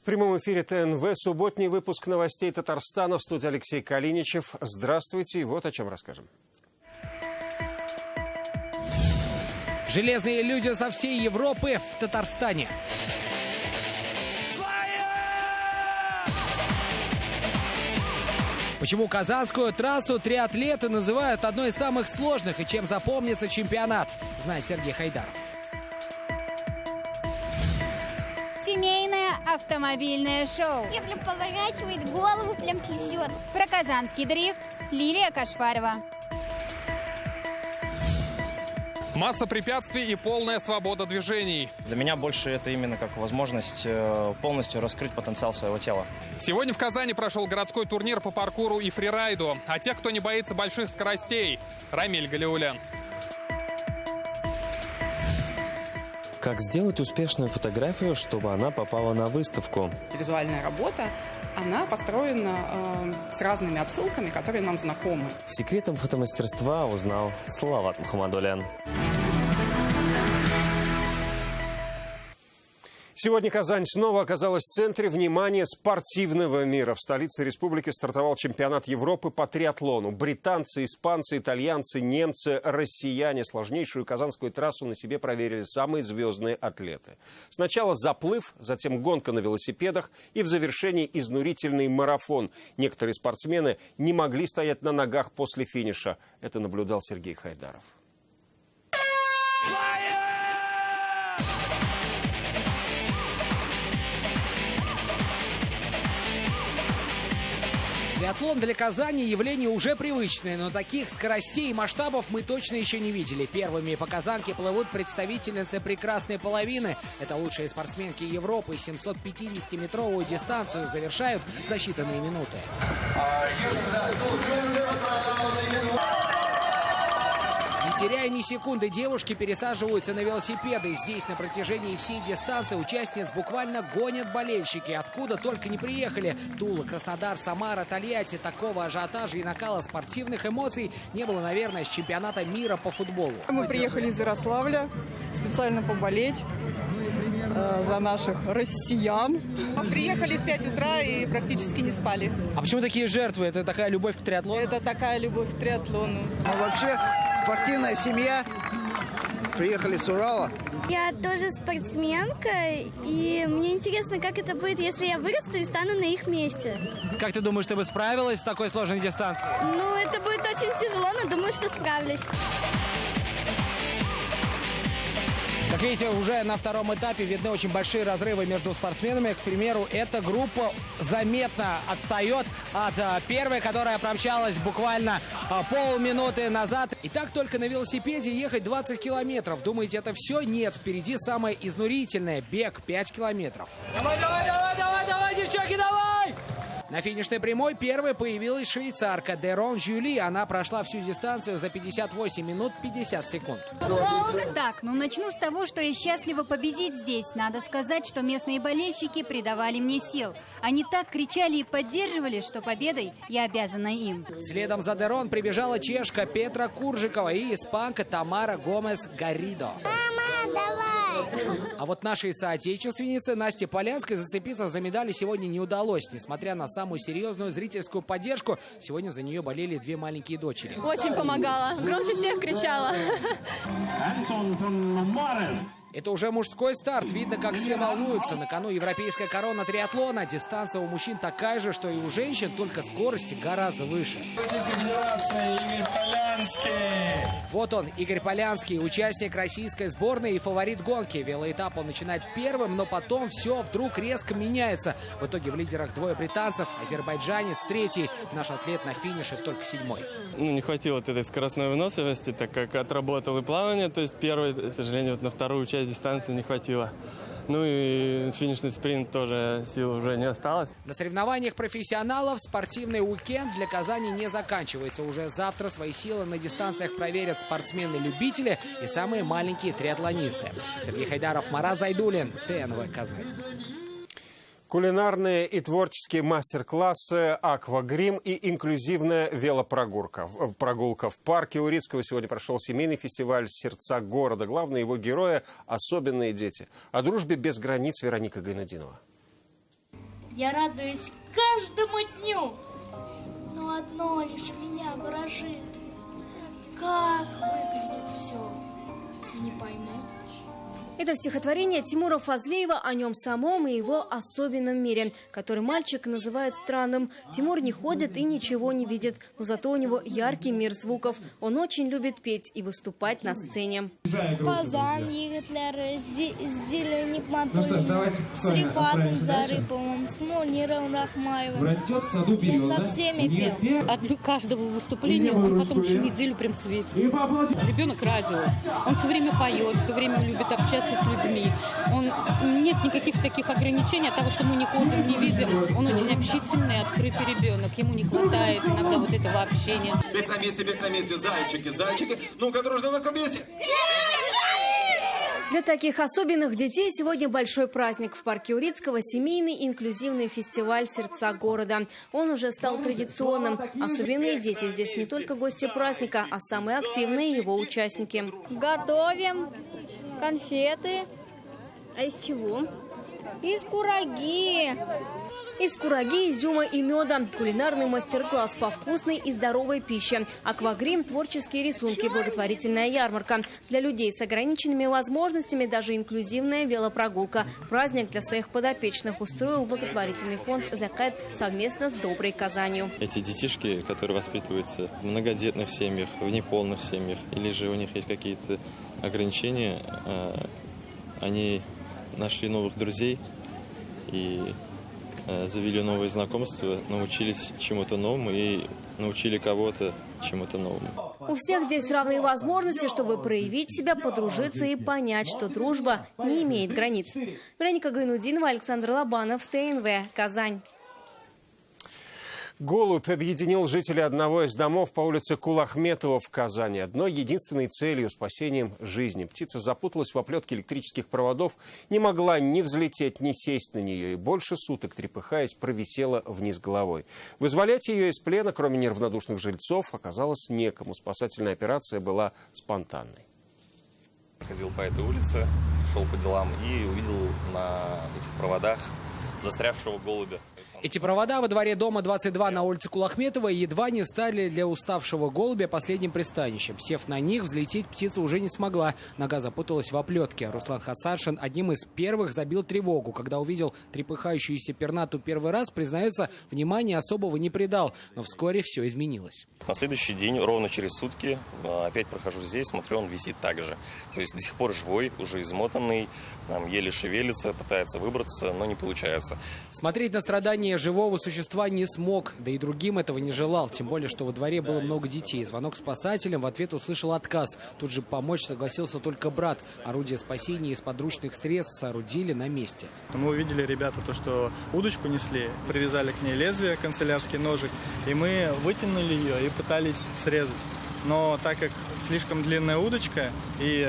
прямом эфире ТНВ субботний выпуск новостей Татарстана. В студии Алексей Калиничев. Здравствуйте. И вот о чем расскажем. Железные люди со всей Европы в Татарстане. Почему казанскую трассу триатлеты называют одной из самых сложных и чем запомнится чемпионат, знает Сергей Хайдаров. Семейное автомобильное шоу. Я прям поворачивает голову, прям трясет. Про казанский дрифт Лилия Кашфарова. Масса препятствий и полная свобода движений. Для меня больше это именно как возможность полностью раскрыть потенциал своего тела. Сегодня в Казани прошел городской турнир по паркуру и фрирайду. А тех, кто не боится больших скоростей, Рамиль Галиулян. Как сделать успешную фотографию, чтобы она попала на выставку? Визуальная работа, она построена с разными отсылками, которые нам знакомы. Секретом фотомастерства узнал Салават Мухаммадулян. Сегодня Казань снова оказалась в центре внимания спортивного мира. В столице республики стартовал чемпионат Европы по триатлону. Британцы, испанцы, итальянцы, немцы, россияне. Сложнейшую казанскую трассу на себе проверили самые звездные атлеты. Сначала заплыв, затем гонка на велосипедах и в завершении изнурительный марафон. Некоторые спортсмены не могли стоять на ногах после финиша. Это наблюдал Сергей Хайдаров. Триатлон для Казани явление уже привычное, но таких скоростей и масштабов мы точно еще не видели. Первыми по Казанке плывут представительницы прекрасной половины. Это лучшие спортсменки Европы. 750-метровую дистанцию завершают за считанные минуты. Не теряя ни секунды, девушки пересаживаются на велосипеды. Здесь на протяжении всей дистанции участниц буквально гонят болельщики. Откуда только не приехали. Тула, Краснодар, Самара, Тольятти. Такого ажиотажа и накала спортивных эмоций не было, наверное, с чемпионата мира по футболу. Мы приехали из Ярославля специально поболеть за наших россиян. Приехали в 5 утра и практически не спали. А почему такие жертвы? Это такая любовь к триатлону? Это такая любовь к триатлону. А вообще спортивная семья. Приехали с Урала. Я тоже спортсменка, и мне интересно, как это будет, если я вырасту и стану на их месте. Как ты думаешь, ты бы справилась с такой сложной дистанцией? Ну, это будет очень тяжело, но думаю, что справлюсь. Как видите, уже на втором этапе видны очень большие разрывы между спортсменами. К примеру, эта группа заметно отстает от первой, которая промчалась буквально полминуты назад. И так только на велосипеде ехать 20 километров. Думаете, это все? Нет, впереди самое изнурительное – бег 5 километров. Давай, девчонки, давай! На финишной прямой первой появилась швейцарка Дерон Жюли. Она прошла всю дистанцию за 58 минут 50 секунд. Так, начну с того, что я счастлива победить здесь. Надо сказать, что местные болельщики придавали мне сил. Они так кричали и поддерживали, что победой я обязана им. Следом за Дерон прибежала чешка Петра Куржикова и испанка Тамара Гомес Гарридо. Мама, давай! А вот нашей соотечественнице Насте Полянской зацепиться за медали сегодня не удалось. Несмотря на самую серьезную зрительскую поддержку, сегодня за нее болели две маленькие дочери. Очень помогала. Громче всех кричала. Это уже мужской старт. Видно, как все волнуются. На кону европейская корона триатлона. Дистанция у мужчин такая же, что и у женщин, только скорость гораздо выше. Вот он, Игорь Полянский, участник российской сборной и фаворит гонки. Велоэтап он начинает первым, но потом все вдруг резко меняется. В итоге в лидерах двое британцев, азербайджанец третий. Наш атлет на финише только 7-й. Не хватило этой скоростной выносливости, так как отработал и плавание. То есть первый, к сожалению, на вторую часть дистанции не хватило. Ну и финишный спринт тоже сил уже не осталось. На соревнованиях профессионалов спортивный уикенд для Казани не заканчивается. Уже завтра свои силы на дистанциях проверят спортсмены-любители и самые маленькие триатлонисты. Сергей Хайдаров, Марат Зайдуллин, ТНВ Казань. Кулинарные и творческие мастер-классы, аквагрим и инклюзивная велопрогулка. В парке Урицкого сегодня прошел семейный фестиваль «Сердца города». Главные его герои – особенные дети. О дружбе без границ Вероника Гайнадинова. Я радуюсь каждому дню, но одно лишь меня ворожит. Как выглядит все, не пойму. Это стихотворение Тимура Фазлеева о нем самом и его особенном мире, который мальчик называет странным. Тимур не ходит и ничего не видит, но зато у него яркий мир звуков. Он очень любит петь и выступать на сцене. Казан, Еготлер, с Диленик Матулиным, с Рифатом Зарыповым, с Муниром Рахмаевым. Я со всеми пел. От каждого выступления он потом еще неделю прям светится. Ребенок радио. Он все время поет, все время любит общаться с людьми. Нет никаких таких ограничений от того, что мы не ходим, не видим. Он очень общительный, открытый ребенок. Ему не хватает иногда вот этого общения. Бег на месте, зайчики, зайчики. Ну-ка, дружно на месте. Для таких особенных детей сегодня большой праздник. В парке Урицкого семейный инклюзивный фестиваль «Сердца города». Он уже стал традиционным. Особенные дети здесь не только гости праздника, а самые активные его участники. Готовим конфеты. А из чего? Из кураги. Из кураги, изюма и меда. Кулинарный мастер-класс по вкусной и здоровой пище. Аквагрим, творческие рисунки, благотворительная ярмарка. Для людей с ограниченными возможностями даже инклюзивная велопрогулка. Праздник для своих подопечных устроил благотворительный фонд «Закат» совместно с «Доброй Казанью». Эти детишки, которые воспитываются в многодетных семьях, в неполных семьях, или же у них есть какие-то ограничения, они нашли новых друзей и завели новые знакомства, научились чему-то новому и научили кого-то чему-то новому. У всех здесь равные возможности, чтобы проявить себя, подружиться и понять, что дружба не имеет границ. Вероника Гайнудинова, Александр Лобанов, ТНВ, Казань. Голубь объединил жителей одного из домов по улице Кулахметова в Казани. Одной единственной целью – спасением жизни. Птица запуталась в оплетке электрических проводов, не могла ни взлететь, ни сесть на нее. И больше суток, трепыхаясь, провисела вниз головой. Вызволять ее из плена, кроме неравнодушных жильцов, оказалось некому. Спасательная операция была спонтанной. Ходил по этой улице, шел по делам и увидел на этих проводах застрявшего голубя. Эти провода во дворе дома 22 на улице Кулахметова едва не стали для уставшего голубя последним пристанищем. Сев на них, взлететь птица уже не смогла. Нога запуталась в оплетке. Руслан Хасашин одним из первых забил тревогу. Когда увидел трепыхающуюся пернату первый раз, признается, внимания особого не придал. Но вскоре все изменилось. На следующий день, ровно через сутки, опять прохожу здесь, смотрю, он висит так же. То есть до сих пор живой, уже измотанный, еле шевелится, пытается выбраться, но не получается. Смотреть на страдания живого существа не смог, да и другим этого не желал. Тем более, что во дворе было много детей. Звонок спасателям, в ответ услышал отказ. Тут же помочь согласился только брат. Орудие спасения из подручных средств соорудили на месте. Мы увидели, ребята, то, что удочку несли, привязали к ней лезвие, канцелярский ножик, и мы вытянули ее и пытались срезать. Но так как слишком длинная удочка, и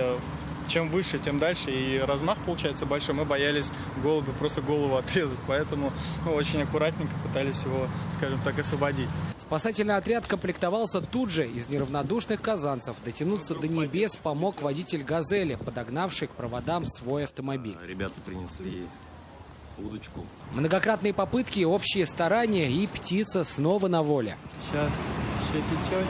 чем выше, тем дальше, и размах получается большой, мы боялись голубя просто голову отрезать, поэтому очень аккуратненько пытались его, скажем так, освободить. Спасательный отряд комплектовался тут же из неравнодушных казанцев. Дотянуться до небес помог водитель «Газели», подогнавший к проводам свой автомобиль. Ребята принесли удочку. Многократные попытки, общие старания, и птица снова на воле. Сейчас еще течет,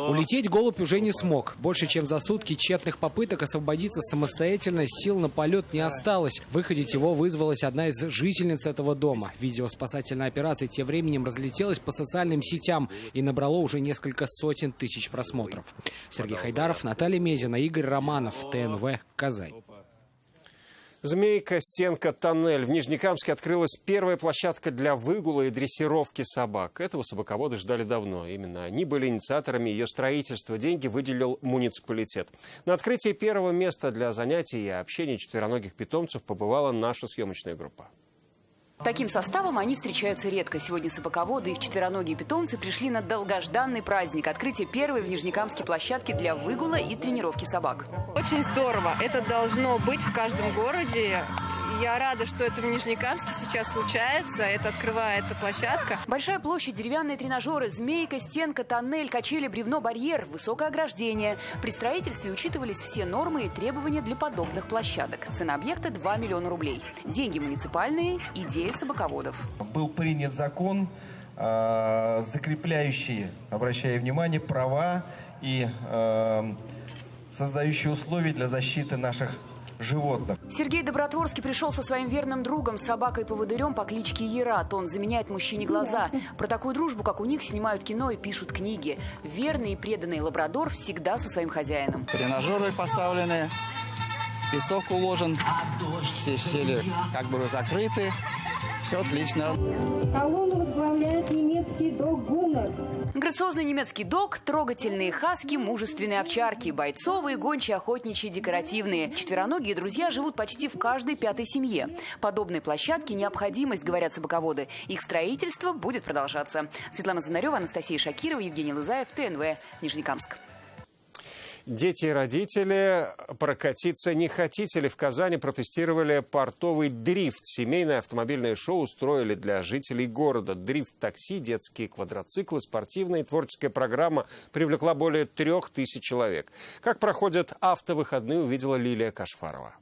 Улететь голубь уже не смог. Больше чем за сутки тщетных попыток освободиться самостоятельно сил на полет не осталось. Выходить его вызвалась одна из жительниц этого дома. Видео спасательной операции тем временем разлетелось по социальным сетям и набрало уже несколько сотен тысяч просмотров. Сергей Хайдаров, Наталья Мезина, Игорь Романов, ТНВ, Казань. Змейка, стенка, тоннель. В Нижнекамске открылась первая площадка для выгула и дрессировки собак. Этого собаководы ждали давно. Именно они были инициаторами ее строительства. Деньги выделил муниципалитет. На открытии первого места для занятий и общения четвероногих питомцев побывала наша съемочная группа. Таким составом они встречаются редко. Сегодня собаководы и их четвероногие питомцы пришли на долгожданный праздник. Открытие первой в Нижнекамске площадки для выгула и тренировки собак. Очень здорово. Это должно быть в каждом городе. Я рада, что это в Нижнекамске сейчас случается, это открывается площадка. Большая площадь, деревянные тренажеры, змейка, стенка, тоннель, качели, бревно, барьер, высокое ограждение. При строительстве учитывались все нормы и требования для подобных площадок. Цена объекта 2 миллиона рублей. Деньги муниципальные, идея собаководов. Был принят закон, закрепляющий, обращая внимание, права и создающий условия для защиты наших животных. Сергей Добротворский пришел со своим верным другом, собакой-поводырем по кличке Ерат. Он заменяет мужчине глаза. Про такую дружбу, как у них, снимают кино и пишут книги. Верный и преданный лабрадор всегда со своим хозяином. Тренажеры поставлены, песок уложен, все щели как бы закрыты. Все отлично. Колонну возглавляет немецкий дог Гуннер. Грациозный немецкий дог, трогательные хаски, мужественные овчарки, бойцовые, гончие, охотничьи, декоративные. Четвероногие друзья живут почти в каждой пятой семье. Подобные площадки – необходимость, говорят собаководы. Их строительство будет продолжаться. Светлана Звонарева, Анастасия Шакирова, Евгений Лызаев, ТНВ, Нижнекамск. Дети и родители, прокатиться не хотите ли? В Казани протестировали портовый дрифт. Семейное автомобильное шоу устроили для жителей города. Дрифт-такси, детские квадроциклы, спортивная и творческая программа привлекла более 3000 человек. Как проходят автовыходные, увидела Лилия Кашфарова.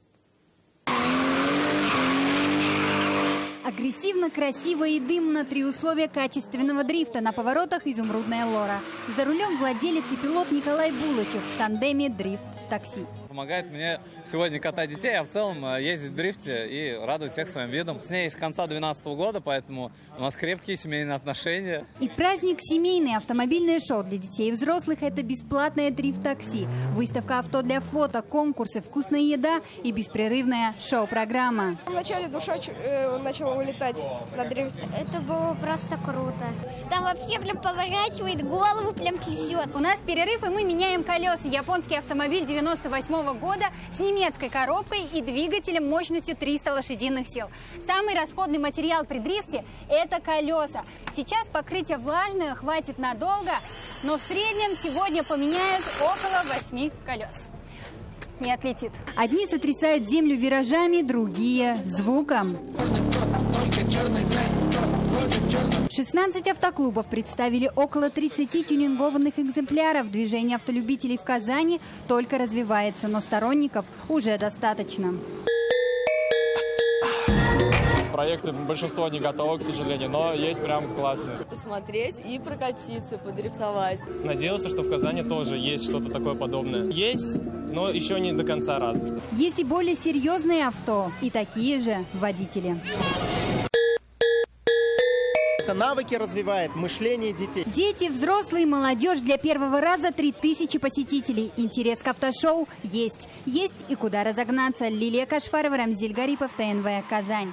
Агрессивно, красиво и дымно – 3 условия качественного дрифта на поворотах «Изумрудная Лора». За рулем владелец и пилот Николай Булычев в тандеме «Дрифт-такси». Помогает мне сегодня катать детей, а в целом ездить в дрифте и радовать всех своим видом. С ней с конца 2012 года, поэтому у нас крепкие семейные отношения. И праздник семейный. Автомобильное шоу для детей и взрослых – это бесплатное дрифт-такси. Выставка авто для фото, конкурсы, вкусная еда и беспрерывная шоу-программа. Вначале душа начала улетать на дрифте. Это было просто круто. Там вообще прям поворачивает голову, прям трясет. У нас перерыв, и мы меняем колеса. Японский автомобиль 98-го года с немецкой коробкой и двигателем мощностью 300 лошадиных сил. Самый расходный материал при дрифте – это колеса. Сейчас покрытие влажное, хватит надолго, но в среднем сегодня поменяют около 8 колес. Не отлетит. Одни сотрясают землю виражами, другие – звуком. 16 автоклубов представили около 30 тюнингованных экземпляров. Движение автолюбителей в Казани только развивается, но сторонников уже достаточно. Проекты большинство не готовы, к сожалению, но есть прям классные. Посмотреть и прокатиться, подрифтовать. Надеялся, что в Казани тоже есть что-то такое подобное. Есть, но еще не до конца развито. Есть и более серьезные авто, и такие же водители. Это навыки развивает, мышление детей. Дети, взрослые, молодежь. Для первого раза 3000 посетителей. Интерес к автошоу есть. Есть и куда разогнаться. Лилия Кашфарова, Рамзиль Гарипов, ТНВ, Казань.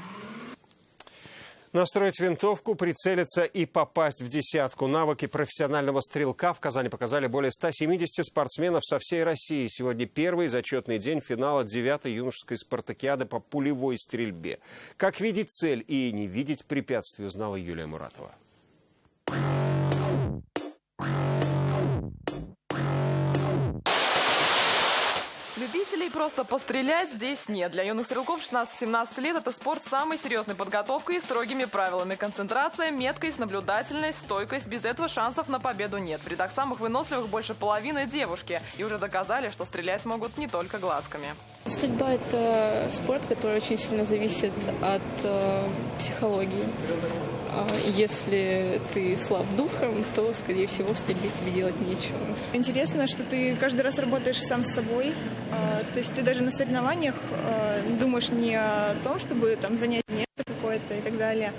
Настроить винтовку, прицелиться и попасть в десятку. Навыки профессионального стрелка в Казани показали более 170 спортсменов со всей России. Сегодня первый зачетный день финала 9-й юношеской спартакиады по пулевой стрельбе. Как видеть цель и не видеть препятствий, узнала Юлия Муратова. Любителей просто пострелять здесь нет. Для юных стрелков 16-17 лет это спорт с самой серьезной подготовкой и строгими правилами. Концентрация, меткость, наблюдательность, стойкость. Без этого шансов на победу нет. В рядах самых выносливых больше половины девушки. И уже доказали, что стрелять могут не только глазками. Стрельба – это спорт, который очень сильно зависит от психологии. Если ты слаб духом, то, скорее всего, в стрельбе тебе делать нечего. Интересно, что ты каждый раз работаешь сам с собой. То есть ты даже на соревнованиях думаешь не о том, чтобы там занять место какое-то и так далее,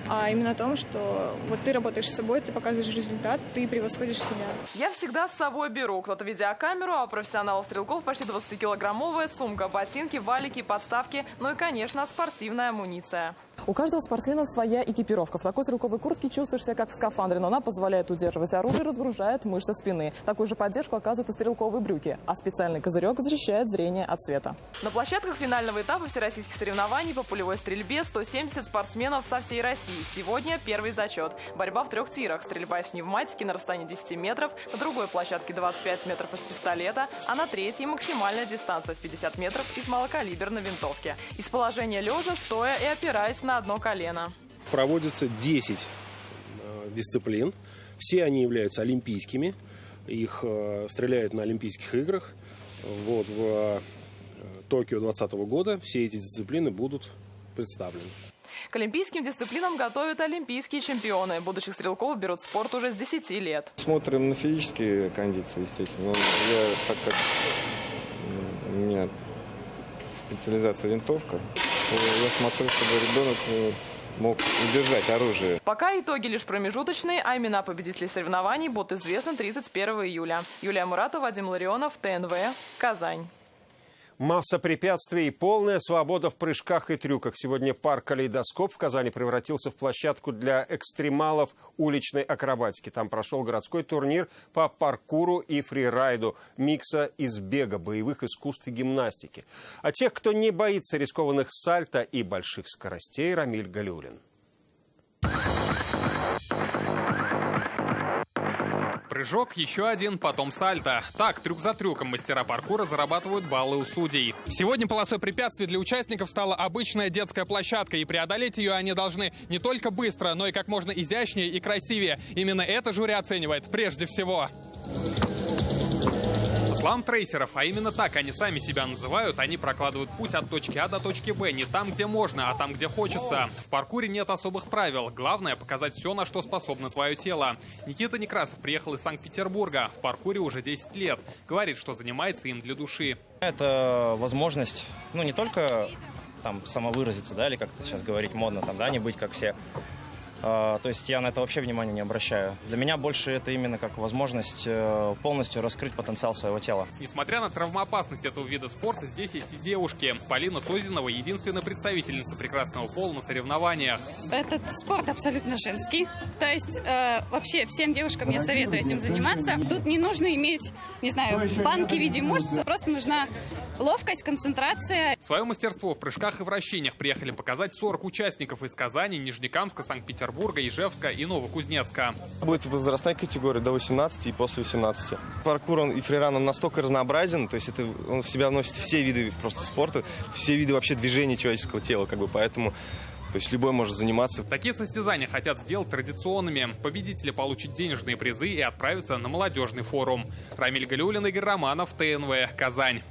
а именно о том, что вот ты работаешь с собой, ты показываешь результат, ты превосходишь себя. Я всегда с собой беру. Кто-то видеокамеру, а у профессионалов-стрелков почти 20-килограммовая сумка, ботинки, валики, подставки, ну и, конечно, спортивная амуниция. У каждого спортсмена своя экипировка. В такой стрелковой куртке чувствуешь себя как в скафандре, но она позволяет удерживать оружие и разгружает мышцы спины. Такую же поддержку оказывают и стрелковые брюки, а специальный козырек защищает зрение от света. На площадках финального этапа всероссийских соревнований по пулевой стрельбе 170 спортсменов со всей России. Сегодня первый зачет. Борьба в 3 тирах. Стрельба из пневматики на расстоянии 10 метров, на другой площадке 25 метров из пистолета, а на третьей максимальная дистанция в 50 метров из малокалиберной винтовки. Из положения лежа, стоя и опираясь на одно колено. Проводится 10 дисциплин. Все они являются олимпийскими. Их стреляют на Олимпийских играх. Вот, в Токио 2020 года все эти дисциплины будут представлены. К олимпийским дисциплинам готовят олимпийские чемпионы. Будущих стрелков берут в спорт уже с 10 лет. Смотрим на физические кондиции, естественно. Я, так как у меня специализация винтовка, я смотрю, чтобы ребенок мог удержать оружие. Пока итоги лишь промежуточные, а имена победителей соревнований будут известны 31 июля. Юлия Муратова, Вадим Ларионов, ТНВ, Казань. Масса препятствий и полная свобода в прыжках и трюках. Сегодня парк «Калейдоскоп» в Казани превратился в площадку для экстремалов уличной акробатики. Там прошел городской турнир по паркуру и фрирайду, микса из бега, боевых искусств и гимнастики. А тех, кто не боится рискованных сальто и больших скоростей, Рамиль Галиуллин. Прыжок, еще один, потом сальто. Так, трюк за трюком мастера паркура зарабатывают баллы у судей. Сегодня полосой препятствий для участников стала обычная детская площадка, и преодолеть ее они должны не только быстро, но и как можно изящнее и красивее. Именно это жюри оценивает прежде всего. Слам-трейсеров, а именно так они сами себя называют, они прокладывают путь от точки А до точки Б не там, где можно, а там, где хочется. В паркуре нет особых правил. Главное — показать все, на что способно твое тело. Никита Некрасов приехал из Санкт-Петербурга. В паркуре уже 10 лет. Говорит, что занимается им для души. Это возможность, не только там самовыразиться, да, или как-то сейчас говорить модно, там, да, не быть как все. То есть я на это вообще внимания не обращаю. Для меня больше это именно как возможность полностью раскрыть потенциал своего тела. Несмотря на травмоопасность этого вида спорта, здесь есть и девушки. Полина Созинова — единственная представительница прекрасного пола на соревнованиях. Этот спорт абсолютно женский. То есть вообще всем девушкам я советую этим заниматься. Тут не нужно иметь, не знаю, банки в виде мышц. Просто нужна ловкость, концентрация. Свое мастерство в прыжках и вращениях приехали показать 40 участников из Казани, Нижнекамска, Санкт-Петербурга, Ижевска и Новокузнецка. Будет возрастная категория до 18 и после 18. Паркур и фриран он настолько разнообразен, то есть он в себя вносит все виды просто спорта, все виды вообще движения человеческого тела, поэтому... То есть любой может заниматься. Такие состязания хотят сделать традиционными. Победители получат денежные призы и отправятся на молодежный форум. Рамиль Галиуллин, Игорь Романов, ТНВ, Казань.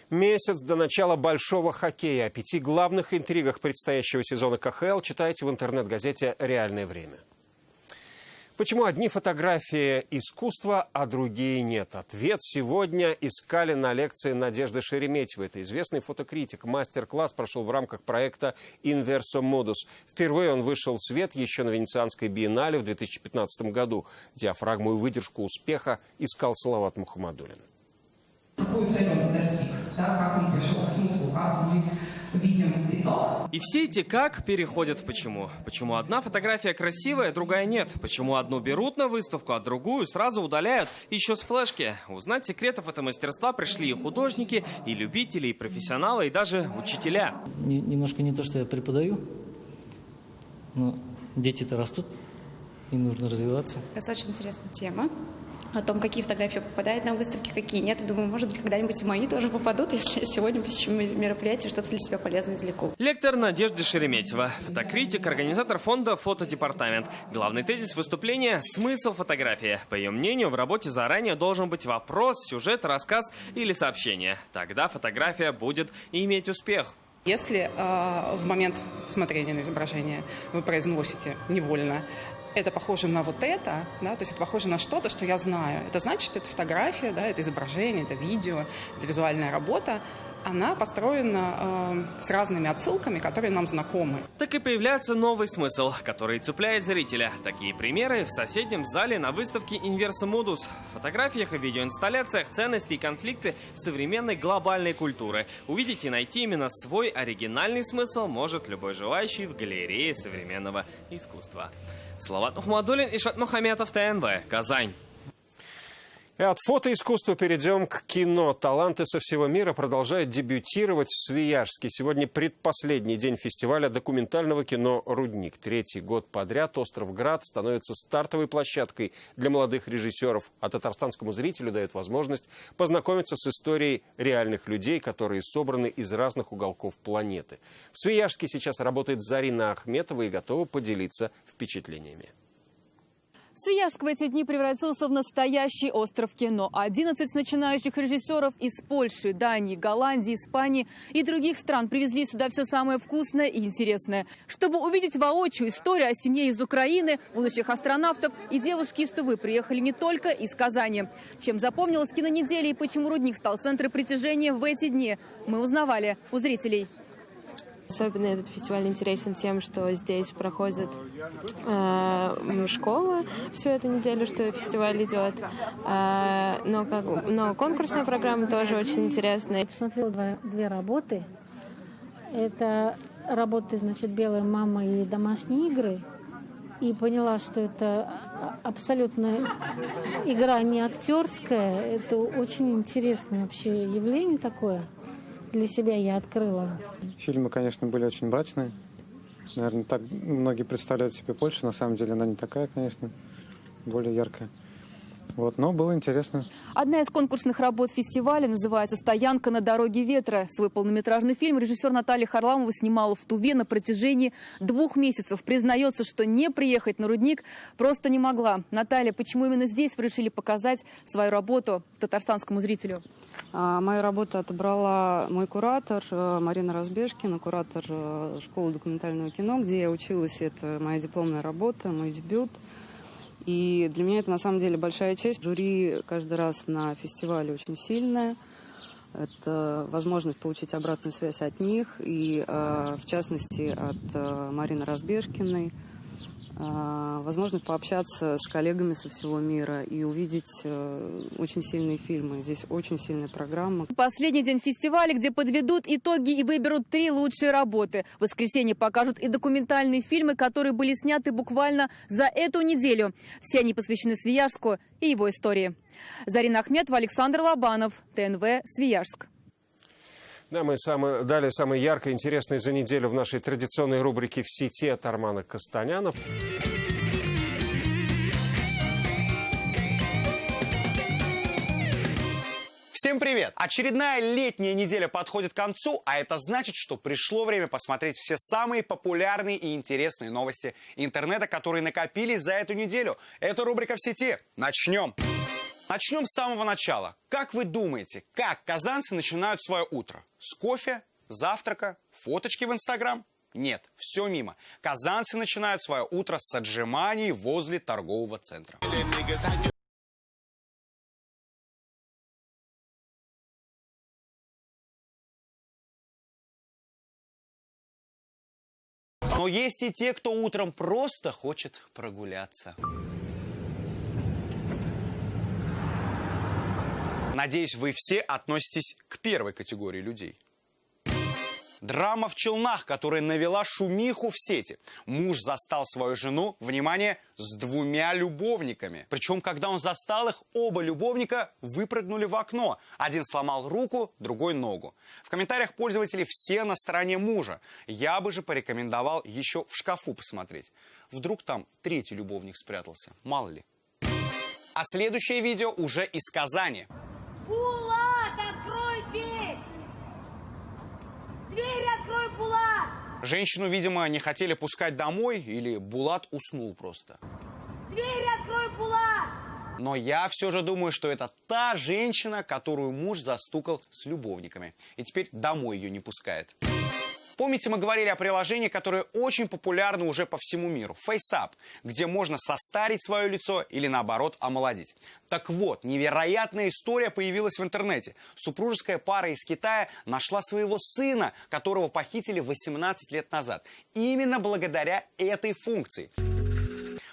Месяц до начала большого хоккея. О 5 главных интригах предстоящего сезона КХЛ читайте в интернет-газете «Реальное время». Почему одни фотографии искусства, а другие нет? Ответ сегодня искали на лекции Надежды Шереметьевой. Это известный фотокритик. Мастер-класс прошел в рамках проекта «Inverso Modus». Впервые он вышел в свет еще на Венецианской биеннале в 2015 году. Диафрагму и выдержку успеха искал Салават Мухаммадуллин. Какую цель он достиг? Как он пришел к смыслу? Как мы видим итог? И все эти «как» переходят в «почему». Почему одна фотография красивая, другая нет? Почему одну берут на выставку, а другую сразу удаляют еще с флешки? Узнать секретов этого мастерства пришли и художники, и любители, и профессионалы, и даже учителя. Немножко не то, что я преподаю, но дети-то растут, им нужно развиваться. Достаточно интересная тема. О том, какие фотографии попадают на выставки, какие нет. И думаю, может быть, когда-нибудь и мои тоже попадут, если я сегодня посещу мероприятие, что-то для себя полезное извлеку. Лектор Надежда Шереметьева, фотокритик, организатор фонда «Фотодепартамент». Главный тезис выступления – смысл фотографии. По ее мнению, в работе заранее должен быть вопрос, сюжет, рассказ или сообщение. Тогда фотография будет иметь успех. Если в момент смотрения на изображение вы произносите невольно «это похоже на вот это», да, то есть это похоже на что-то, что я знаю. Это значит, что это фотография, да, это изображение, это видео, это визуальная работа. Она построена с разными отсылками, которые нам знакомы. Так и появляется новый смысл, который цепляет зрителя. Такие примеры в соседнем зале на выставке Inversa Modus. В фотографиях и видеоинсталляциях ценности и конфликты современной глобальной культуры. Увидеть и найти именно свой оригинальный смысл может любой желающий в галерее современного искусства. Салават Мухаммадуллин, Ишат Мухаметов, ТНВ, Казань. И от фотоискусства перейдем к кино. Таланты со всего мира продолжают дебютировать в Свияжске. Сегодня предпоследний день фестиваля документального кино «Рудник». Третий год подряд остров Град становится стартовой площадкой для молодых режиссеров, а татарстанскому зрителю дает возможность познакомиться с историей реальных людей, которые собраны из разных уголков планеты. В Свияжске сейчас работает Зарина Ахметова и готова поделиться впечатлениями. Свияжск в эти дни превратился в настоящий остров кино. 11 начинающих режиссеров из Польши, Дании, Голландии, Испании и других стран привезли сюда все самое вкусное и интересное. Чтобы увидеть воочию историю о семье из Украины, будущих астронавтов и девушки из Тувы приехали не только из Казани. Чем запомнилась кинонеделя и почему Рудник стал центром притяжения в эти дни, мы узнавали у зрителей. Особенно этот фестиваль интересен тем, что здесь проходит школа всю эту неделю, что фестиваль идет. Но конкурсная программа тоже очень интересная. Смотрела две работы. Это работы, значит, «Белая мама» и «Домашние игры». И поняла, что это абсолютно игра не актерская. Это очень интересное вообще явление такое. Для себя я открыла. Фильмы, конечно, были очень мрачные. Наверное, так многие представляют себе Польшу. На самом деле она не такая, конечно, более яркая. Но было интересно. Одна из конкурсных работ фестиваля называется «Стоянка на дороге ветра». Свой полнометражный фильм режиссер Наталья Харламова снимала в Туве на протяжении 2 месяцев. Признается, что не приехать на Рудник просто не могла. Наталья, почему именно здесь вы решили показать свою работу татарстанскому зрителю? Мою работу отобрала мой куратор Марина Разбежкина, куратор школы документального кино, где я училась. Это моя дипломная работа, мой дебют. И для меня это на самом деле большая честь. Жюри каждый раз на фестивале очень сильное. Это возможность получить обратную связь от них и, в частности, от Марины Разбежкиной. Возможность пообщаться с коллегами со всего мира и увидеть очень сильные фильмы. Здесь очень сильная программа. Последний день фестиваля, где подведут итоги и выберут 3 лучшие работы. В воскресенье покажут и документальные фильмы, которые были сняты буквально за эту неделю. Все они посвящены Свияжску и его истории. Зарина Ахметова, Александр Лобанов, ТНВ, Свияжск. Да, мы далее самое яркое и интересное за неделю в нашей традиционной рубрике «В сети» от Армана Костаняна. Всем привет! Очередная летняя неделя подходит к концу, а это значит, что пришло время посмотреть все самые популярные и интересные новости интернета, которые накопились за эту неделю. Это рубрика «В сети». Начнем! Начнем с самого начала. Как вы думаете, как казанцы начинают свое утро? С кофе, завтрака, фоточки в Инстаграм? Нет, все мимо. Казанцы начинают свое утро с отжиманий возле торгового центра. Но есть и те, кто утром просто хочет прогуляться. Надеюсь, вы все относитесь к первой категории людей. Драма в Челнах, которая навела шумиху в сети. Муж застал свою жену, внимание, с 2 любовниками. Причем, когда он застал их, оба любовника выпрыгнули в окно. Один сломал руку, другой ногу. В комментариях пользователи все на стороне мужа. Я бы же порекомендовал еще в шкафу посмотреть. Вдруг там 3-й любовник спрятался. Мало ли. А следующее видео уже из Казани. Булат, открой дверь! Дверь открой, Булат! Женщину, видимо, не хотели пускать домой, или Булат уснул просто. Дверь открой, Булат! Но я все же думаю, что это та женщина, которую муж застукал с любовниками. И теперь домой ее не пускает. Помните, мы говорили о приложении, которое очень популярно уже по всему миру – FaceApp, где можно состарить свое лицо или, наоборот, омолодить. Так вот, невероятная история появилась в интернете. Супружеская пара из Китая нашла своего сына, которого похитили 18 лет назад. Именно благодаря этой функции.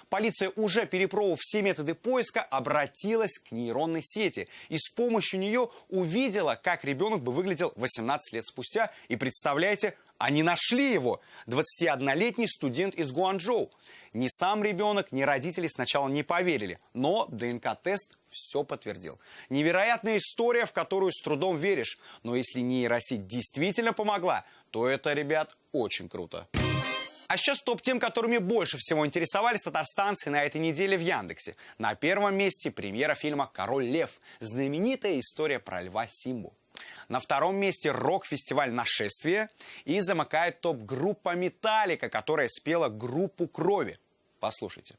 Полиция, уже перепробовав все методы поиска, обратилась к нейронной сети и с помощью нее увидела, как ребенок бы выглядел 18 лет спустя. И представляете, они нашли его. 21-летний студент из Гуанчжоу. Ни сам ребенок, ни родители сначала не поверили, но ДНК-тест все подтвердил. Невероятная история, в которую с трудом веришь. Но если нейросеть действительно помогла, то это, ребят, очень круто. А сейчас топ-тем, которыми больше всего интересовались татарстанцы на этой неделе в Яндексе. На первом месте премьера фильма «Король лев». Знаменитая история про льва Симбу. На втором месте рок-фестиваль «Нашествие». И замыкает топ группа «Металлика», которая спела группу «Крови». Послушайте.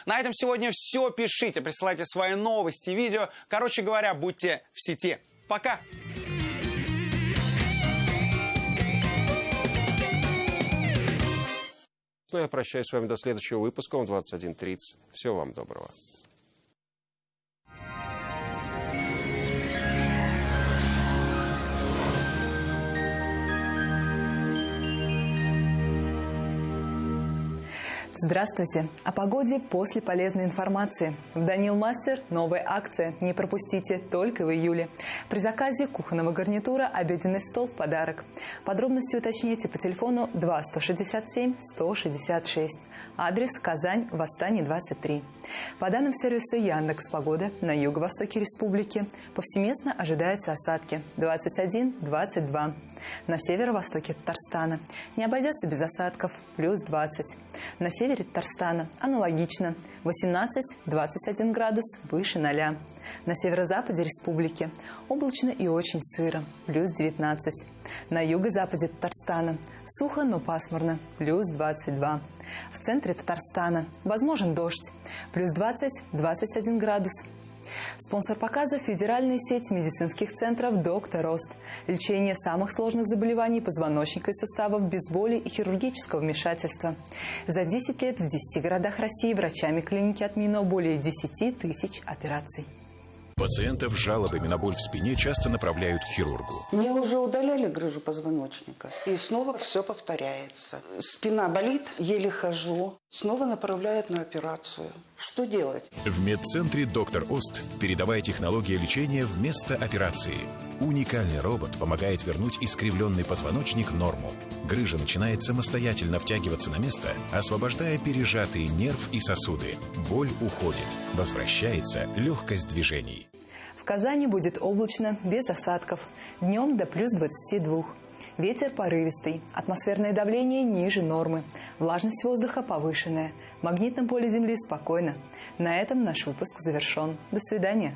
На этом сегодня все. Пишите, присылайте свои новости, видео. Короче говоря, будьте в сети. Пока! Ну, я прощаюсь с вами до следующего выпуска. Он 21:30. Всего вам доброго. Здравствуйте! О погоде после полезной информации. В Данил Мастер новая акция. Не пропустите, только в июле. При заказе кухонного гарнитура обеденный стол в подарок. Подробности уточните по телефону 2 167 166. Адрес Казань, Восстание 23. По данным сервиса Яндекс.Погода, на юго-востоке республики повсеместно ожидаются осадки 21-22. На северо-востоке Татарстана не обойдется без осадков плюс 20. На севере Татарстана аналогично 18-21 градус выше 0. На северо-западе республики облачно и очень сыро плюс 19. На юго-западе Татарстана сухо, но пасмурно плюс 22. В центре Татарстана возможен дождь плюс 20-21 градус. Спонсор показа – федеральная сеть медицинских центров «Доктор Рост». Лечение самых сложных заболеваний позвоночника и суставов без боли и хирургического вмешательства. За 10 лет в 10 городах России врачами клиники отменено более 10 тысяч операций. Пациентов с жалобами на боль в спине часто направляют к хирургу. Мне уже удаляли грыжу позвоночника. И снова все повторяется. Спина болит, еле хожу. Снова направляют на операцию. Что делать? В медцентре «Доктор Ост» передовая технология лечения вместо операции. Уникальный робот помогает вернуть искривленный позвоночник в норму. Грыжа начинает самостоятельно втягиваться на место, освобождая пережатые нерв и сосуды. Боль уходит. Возвращается легкость движений. В Казани будет облачно, без осадков. Днем до плюс 22. Ветер порывистый. Атмосферное давление ниже нормы. Влажность воздуха повышенная. В магнитном поле Земли спокойно. На этом наш выпуск завершен. До свидания.